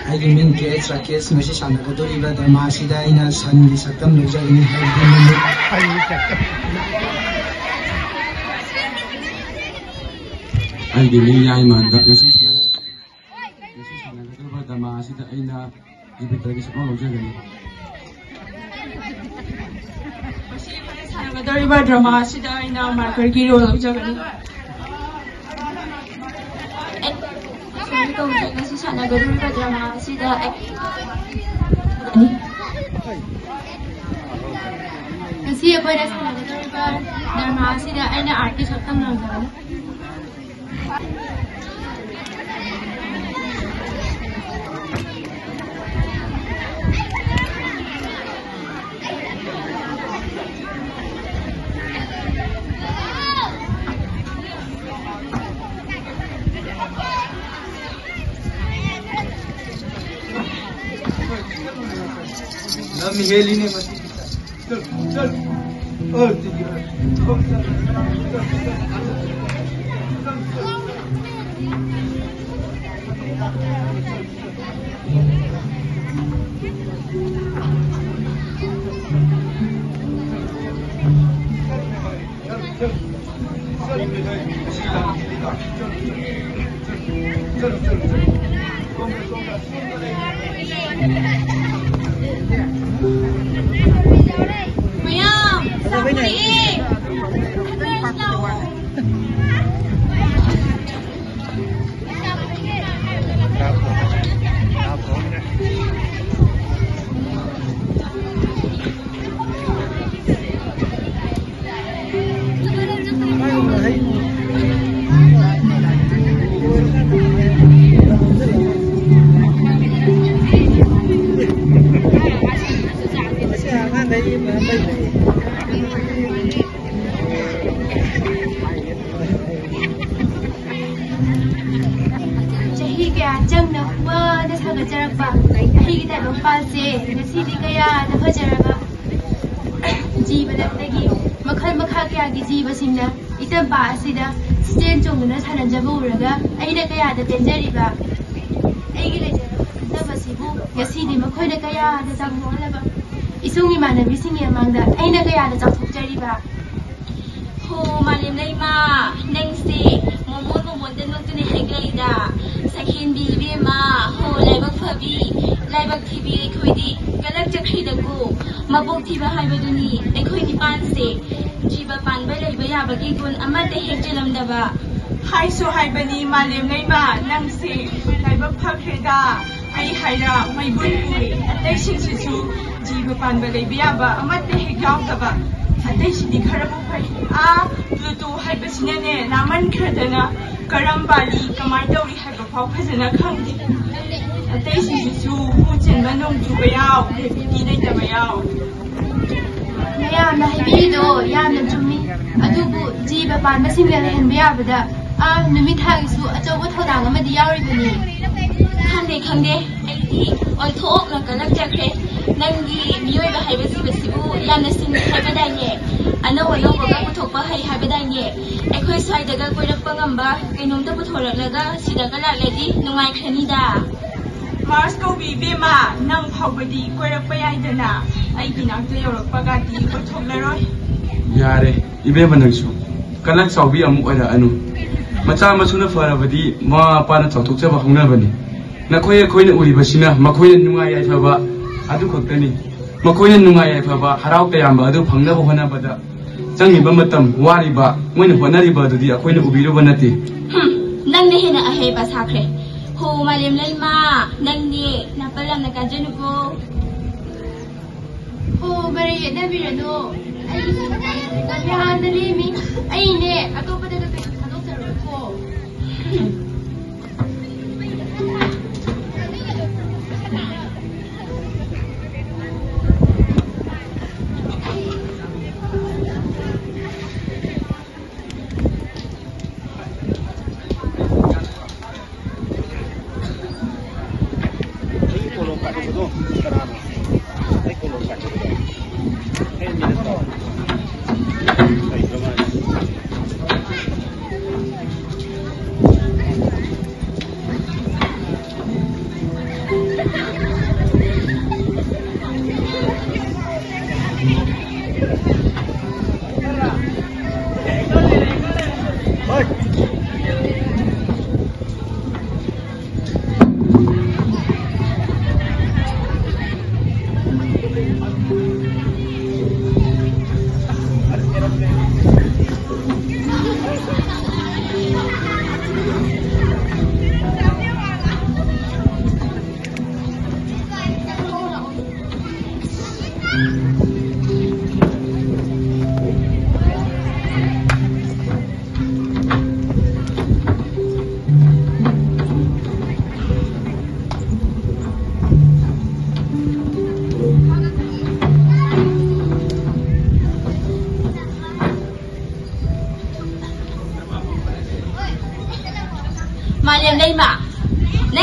I give me case a case, no shana go to river the Masida in a sun, Sakam, no journey. I give me Yaiman, that is the Masida in a small journey. The river drama, Sida in a marker hero of Germany. Sana go river drama, Sida. See a boy as the river drama, Sida and the artist of Kamala. Miguel ne mati chal chal oh Yare, ibe manangsu. Kalak saubi amuk ada anu. Macam masuna farabadi ma pana chautuk cha bahungna bani. Nakoi koina uri basina makoi nungai ai phaba adu khaktani. Makoi nungai ai phaba harau tayamba adu phangna hona bada. Changi ba matam wari ba moina honari ba dudi akoina ubiru banati. Nang ne hena ahe ba sakre. Ho malem laima nang ni napalam na kajanu ko. Oh bari na birano. Ay kaya dali mi. Ay ne ato pa daga tayo tanong sa ko.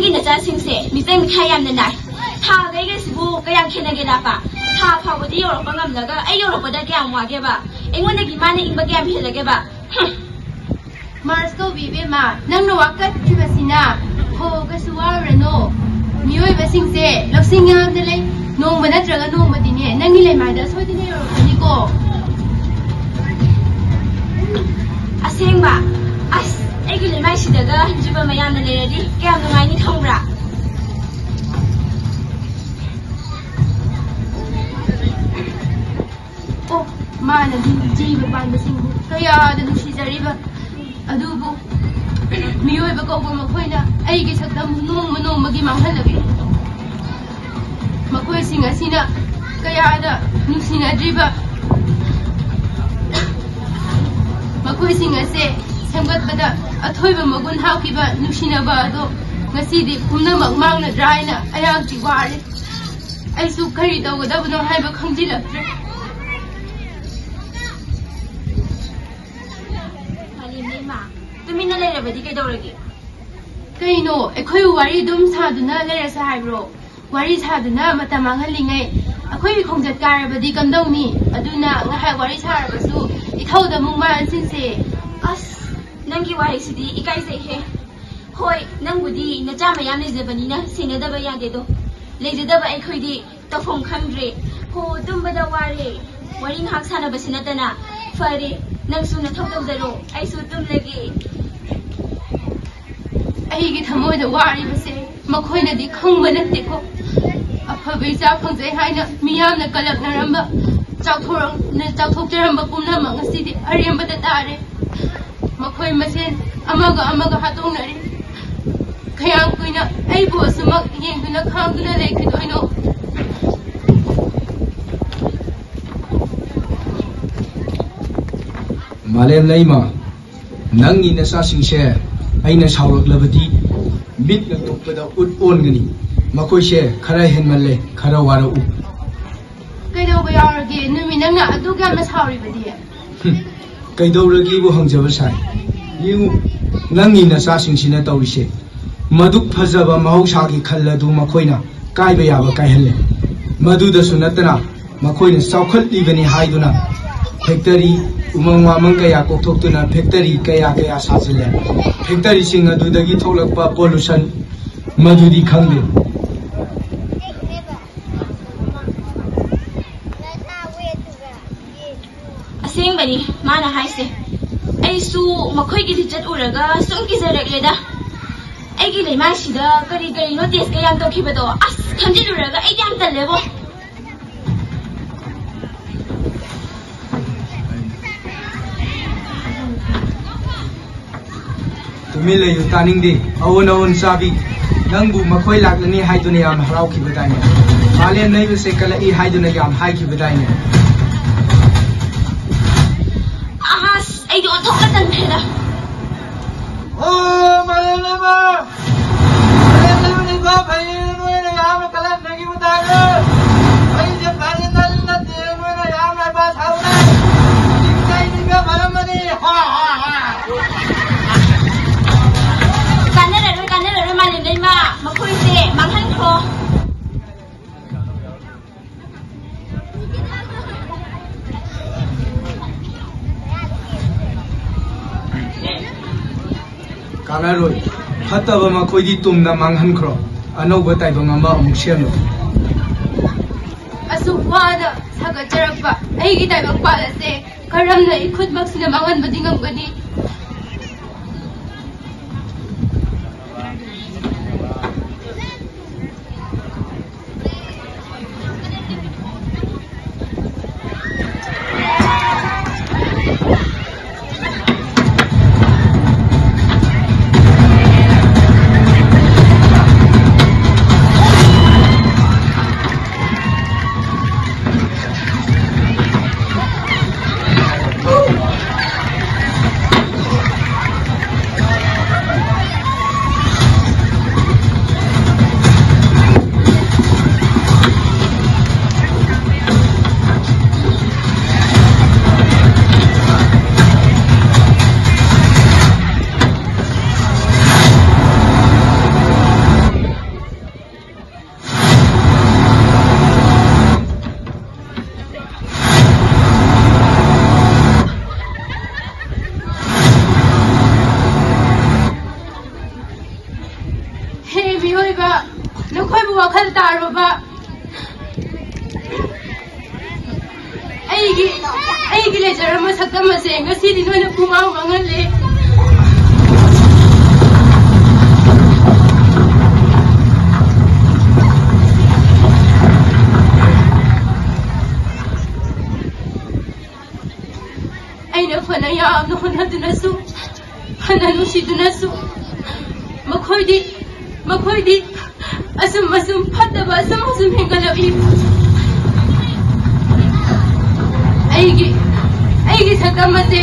नंगी नचा सिंसे मिते मिठाई यामना नाय था गई सिबु कयाम खेनगे लापा था फावदी योरपा ngamlaga ai yoropada kyam wageba engona gi mane ingba kyam helageba Mars ko bibe ma nang no wakat kibasina ho kasuwarano mioi basing se laksinga de lei nong mana traga nong madine nangi lei mai da soidine yoropani ko asengba as egi lei mai sidaga jiba mayam na leradi kyam ngai ni thongra Oh, mana jiba ban basing kaya da nushizariba adubu mioi ba ko ba makoina ai gi sakdam nong magi manghalagi makoi singa sina kaya da nusina driba makoi singa se samgat bada athoi ba magun hauki ba nusina ba do ngasi di kumna magmang na draina ayang ti ware ai su kari daw da bu no hai ba khangjilaktre Tumina lera badi kay dawragi kay no akoy wari dum saduna lera sa haibro wari saduna matamangal lingay akoy khongjat kara badi kamdawni aduna nga hai wari sarabasu ithawda mungman sinse as nangi wari sidi ikai sai he hoi nangbudi nacha mayam lejabani na sinadaba yade do lejadaba akoy di tafom khangre ho tumbada wari ngak sana basinatana fare nangsu na thawdaw daro aisu tumlagi aigi thamoida wari base makhoina di khangba natte ko afabei cha phangzai haina miyamna kalaknaramba chauthokjaramba pumnama ngasidi arembada tare makhoi masen amaga hatongnari khayang kuina aibu asumak yengduna khangduna lekhidoino Malem Laima Nangi Nasa Singse Aina Saurok Labati Bit na Tokpada Ut Ongani Makoi She Kara Henmale Kara Wara U Kaido Bayaragi Numinanga Aduga Masauri Badia Kaido Ragi Bu Hangjabasai You Nangi Nasa Singsina Taurise Maduk Pazaba Mahosagi Kaladu Makoina Kai Bayaba Kaihele Madu the Sunatana Makoina Saukal Liveni Haiduna Factory Umang wamang kaya koktokuna factory kaya sajile factory sing adudagi tholakpa pollution madudi khangde asing bani mana haise ai su makhoi gi lijat uraga sung ki zaragleda ai gi leima sida kari notice kayam tokhibado as khamjiluraga ai yam tallebo Tumile yu taning di awon sabi nangbu makhoi laklani haiduna yam harau ki badaine malen nei se kala I haiduna yam hai ki badaine ahas ai do thokatan thela oh malen nei ba bhai noi na yam kala nagi badaine bhai je bhai dal na de noi na yam ai ba thauna dikkai diga maramani ha Kanera malin dai ma makoi se manghan kho Kanaroi hataba makoi di tumna manghan kro anauba taiba ngamba amuk semlo asukwana sagajarapa aigi taiba palase karamna ikhut maksina mangan badingam gadi नखोइबु वखल तारबा अैगी लेजरम सकम से ngasidi noina kumau mangalle aina fana ya no hunadnasu hananu sidunasu makoidi asum fataba asum hengalabi aigi sakamate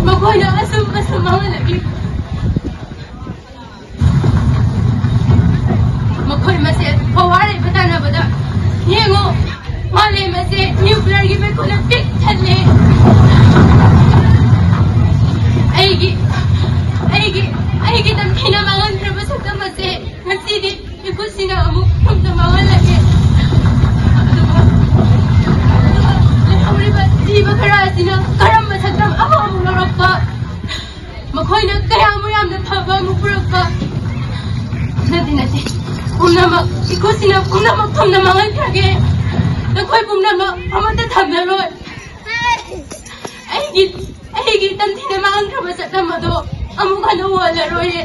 makoina asum mangalabi makoi mase paware batana bada yengo male mase nuclear gi bekona tik thalle aigi tam khina mangan traba sakamate ngasidi ikusina amu thumta mangalage Diba karasina karam masakam amu larappa makoina kaya muyam na thaba mu purappa nati umnamak ikusina umnamak thumna mangal khage nakoi umnamak amata thamna loi aigi tanthina mangal traba sakam ado amu khano wala roye